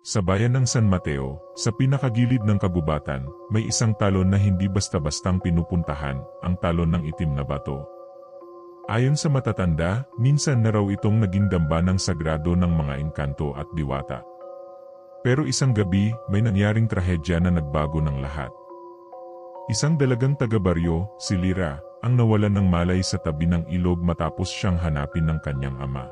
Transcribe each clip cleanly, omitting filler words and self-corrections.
Sa bayan ng San Mateo, sa pinakagilid ng kagubatan, may isang talon na hindi basta-bastang pinupuntahan, ang talon ng itim na bato. Ayon sa matatanda, minsan na raw itong naging damba ng sagrado ng mga engkanto at diwata. Pero isang gabi, may nangyaring trahedya na nagbago ng lahat. Isang dalagang taga-baryo, si Lira, ang nawalan ng malay sa tabi ng ilog matapos siyang hanapin ng kanyang ama.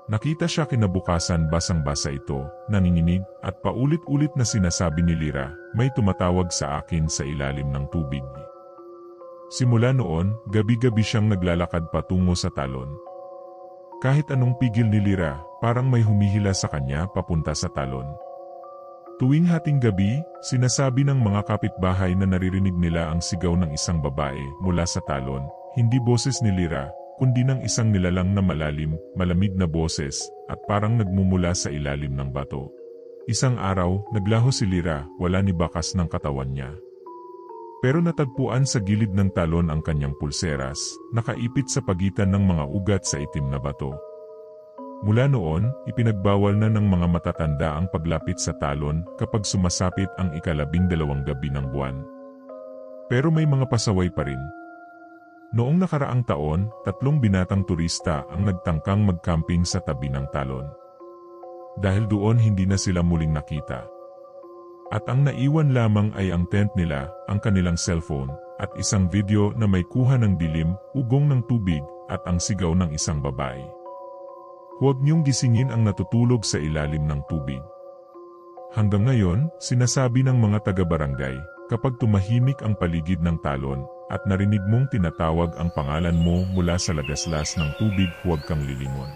Nakita siya kinabukasan basang-basa ito, nanginginig, at paulit-ulit na sinasabi ni Lira, may tumatawag sa akin sa ilalim ng tubig. Simula noon, gabi-gabi siyang naglalakad patungo sa talon. Kahit anong pigil ni Lira, parang may humihila sa kanya papunta sa talon. Tuwing hating gabi, sinasabi ng mga kapitbahay na naririnig nila ang sigaw ng isang babae mula sa talon, hindi boses ni Lira, kundi ng isang nilalang na malalim, malamig na boses, at parang nagmumula sa ilalim ng bato. Isang araw, naglaho si Lira, wala ni bakas ng katawan niya. Pero natagpuan sa gilid ng talon ang kanyang pulseras, nakaipit sa pagitan ng mga ugat sa itim na bato. Mula noon, ipinagbawal na ng mga matatanda ang paglapit sa talon kapag sumasapit ang 12 gabi ng buwan. Pero may mga pasaway pa rin. Noong nakaraang taon, 3 binatang turista ang nagtangkang mag-camping sa tabi ng talon. Dahil doon hindi na sila muling nakita. At ang naiwan lamang ay ang tent nila, ang kanilang cellphone, at isang video na may kuha ng dilim, ugong ng tubig, at ang sigaw ng isang babae. Huwag niyong gisingin ang natutulog sa ilalim ng tubig. Hanggang ngayon, sinasabi ng mga taga-barangay, kapag tumahimik ang paligid ng talon, at narinig mong tinatawag ang pangalan mo mula sa lagaslas ng tubig, huwag kang lilingon.